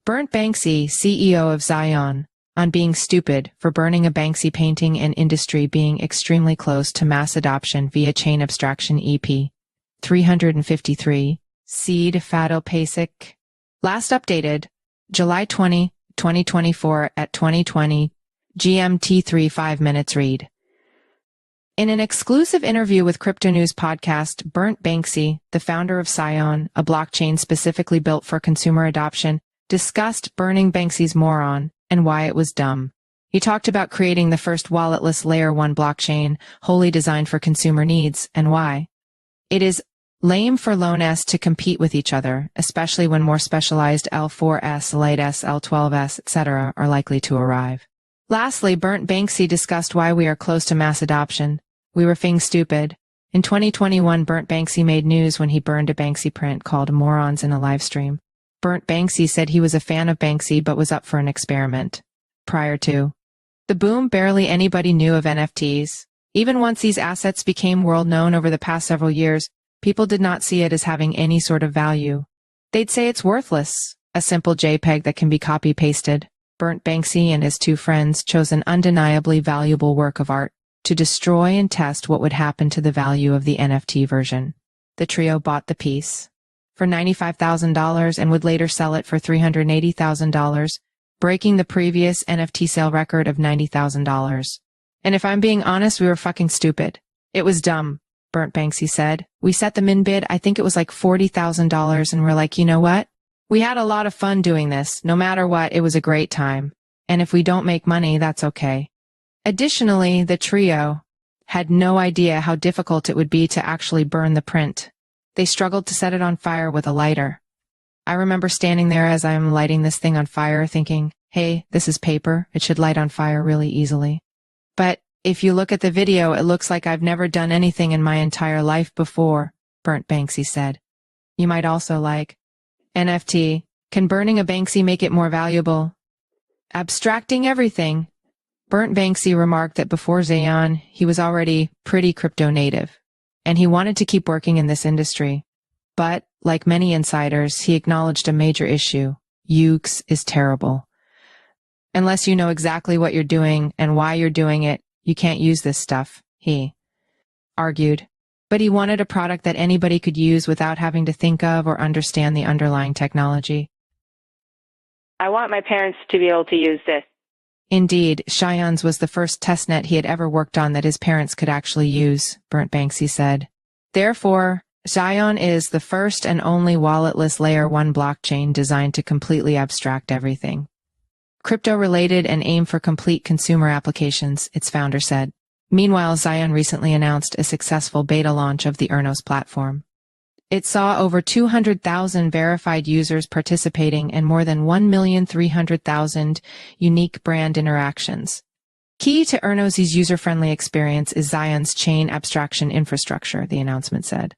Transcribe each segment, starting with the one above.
Burnt Banksy, CEO of XION, on being stupid for burning a Banksy painting and industry being extremely close to mass adoption via chain abstraction EP. 353. Seed Fadilpašić. Last updated, July 20, 2024 at 2020, GMT 5 minutes read. In an exclusive interview with Cryptonews Podcast, Burnt Banksy, the founder of XION, a blockchain specifically built for consumer adoption, discussed burning Banksy's Moron and why it was dumb. He talked about creating the first walletless Layer 1 blockchain, wholly designed for consumer needs, and why. It is lame for loan-s to compete with each other, especially when more specialized L4s, Lite-s, L12s, etc. are likely to arrive. Lastly, Burnt Banksy discussed why we are close to mass adoption. We were being stupid. In 2021, Burnt Banksy made news when he burned a Banksy print called Morons in a livestream. Burnt Banksy said he was a fan of Banksy but was up for an experiment. Prior to the boom, barely anybody knew of NFTs. Even once these assets became world-known over the past several years, people did not see it as having any sort of value. They'd say it's worthless, a simple JPEG that can be copy-pasted. Burnt Banksy and his two friends chose an undeniably valuable work of art to destroy and test what would happen to the value of the NFT version. The trio bought the piece for $95,000 and would later sell it for $380,000, breaking the previous NFT sale record of $90,000. And if I'm being honest, we were fucking stupid. It was dumb, Burnt Banksy said. We set the min bid, I think it was like $40,000, and we're like, you know what? We had a lot of fun doing this. No matter what, it was a great time. And if we don't make money, that's okay. Additionally, the trio had no idea how difficult it would be to actually burn the print. They struggled to set it on fire with a lighter. I remember standing there as I'm lighting this thing on fire thinking, hey, this is paper. It should light on fire really easily. But if you look at the video, it looks like I've never done anything in my entire life before, Burnt Banksy said. You might also like NFT. Can burning a Banksy make it more valuable? Abstracting everything. Burnt Banksy remarked that before XION, he was already pretty crypto native, and he wanted to keep working in this industry. But, like many insiders, he acknowledged a major issue. UX is terrible. Unless you know exactly what you're doing and why you're doing it, you can't use this stuff, he argued. But he wanted a product that anybody could use without having to think of or understand the underlying technology. I want my parents to be able to use this. Indeed, XION's was the first testnet he had ever worked on that his parents could actually use, Burnt Banksy said. Therefore, XION is the first and only walletless Layer 1 blockchain designed to completely abstract everything. Crypto-related and aim for complete consumer applications, its founder said. Meanwhile, XION recently announced a successful beta launch of the Ernos platform. It saw over 200,000 verified users participating and more than 1,300,000 unique brand interactions. Key to Ernos' user-friendly experience is XION's chain abstraction infrastructure, the announcement said.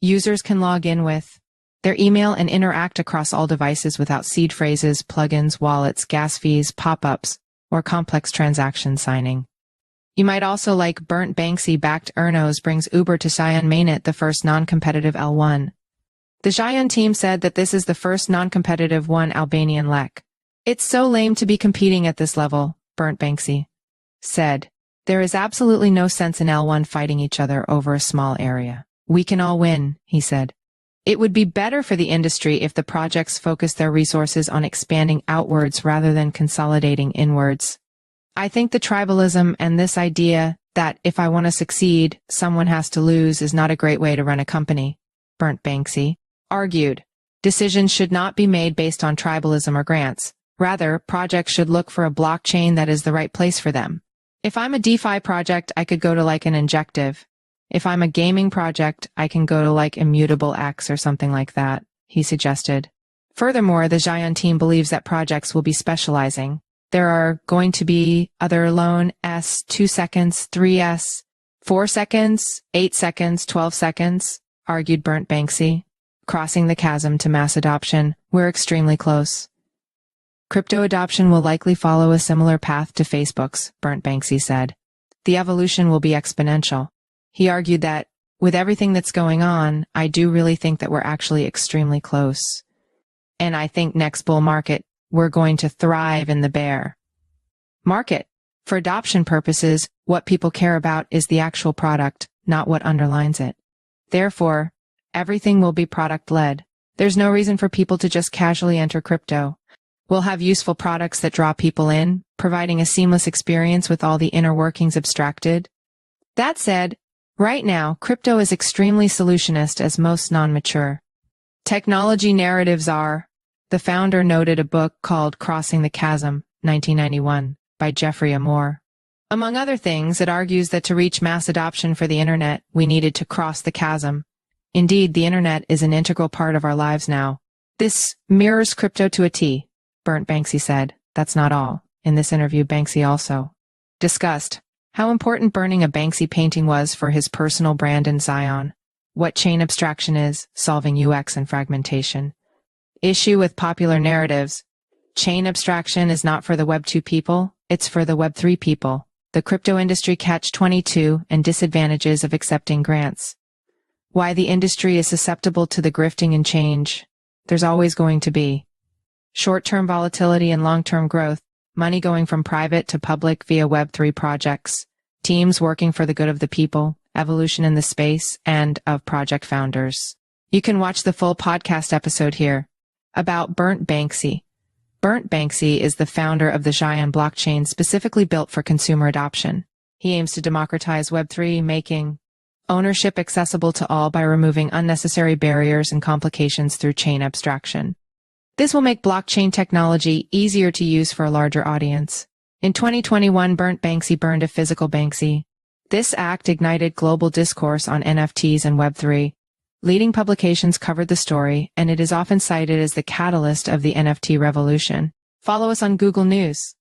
Users can log in with their email and interact across all devices without seed phrases, plugins, wallets, gas fees, pop-ups, or complex transaction signing. You might also like Burnt Banksy-backed Ernos brings Uber to XION mainnet, the first non-competitive L1. The XION team said that this is the first non-competitive one Albanian lek. It's so lame to be competing at this level, Burnt Banksy said. There is absolutely no sense in L1 fighting each other over a small area. We can all win, he said. It would be better for the industry if the projects focused their resources on expanding outwards rather than consolidating inwards. I think the tribalism and this idea that if I want to succeed, someone has to lose is not a great way to run a company, Burnt Banksy argued. Decisions should not be made based on tribalism or grants. Rather, projects should look for a blockchain that is the right place for them. If I'm a DeFi project, I could go to like an Injective. If I'm a gaming project, I can go to like Immutable X or something like that, he suggested. Furthermore, the XION team believes that projects will be specializing. There are going to be other loan S, 2 seconds, 3S, 4 seconds, 8 seconds, 12 seconds, argued Burnt Banksy. Crossing the chasm to mass adoption, we're extremely close. Crypto adoption will likely follow a similar path to Facebook's, Burnt Banksy said. The evolution will be exponential. He argued that, with everything that's going on, I do really think that we're actually extremely close. And I think next bull market, we're going to thrive in the bear market. For adoption purposes, what people care about is the actual product, not what underlines it. Therefore, everything will be product-led. There's no reason for people to just casually enter crypto. We'll have useful products that draw people in, providing a seamless experience with all the inner workings abstracted. That said, right now, crypto is extremely solutionist as most non-mature. Technology narratives are, the founder noted a book called Crossing the Chasm, 1991, by Jeffrey Amore. Among other things, it argues that to reach mass adoption for the internet, we needed to cross the chasm. Indeed, the internet is an integral part of our lives now. This mirrors crypto to a T, Burnt Banksy said. That's not all. In this interview, Banksy also discussed how important burning a Banksy painting was for his personal brand in XION, what chain abstraction is, solving UX and fragmentation. Issue with popular narratives. Chain abstraction is not for the Web 2 people, it's for the Web 3 people. The crypto industry catch-22 and disadvantages of accepting grants. Why the industry is susceptible to the grifting and change. There's always going to be short-term volatility and long-term growth, money going from private to public via Web3 projects, teams working for the good of the people, evolution in the space, and of project founders. You can watch the full podcast episode here about Burnt Banksy. Burnt Banksy is the founder of the XION blockchain specifically built for consumer adoption. He aims to democratize Web3, making ownership accessible to all by removing unnecessary barriers and complications through chain abstraction. This will make blockchain technology easier to use for a larger audience. In 2021, Burnt Banksy burned a physical Banksy. This act ignited global discourse on NFTs and Web3. Leading publications covered the story, and it is often cited as the catalyst of the NFT revolution. Follow us on Google News.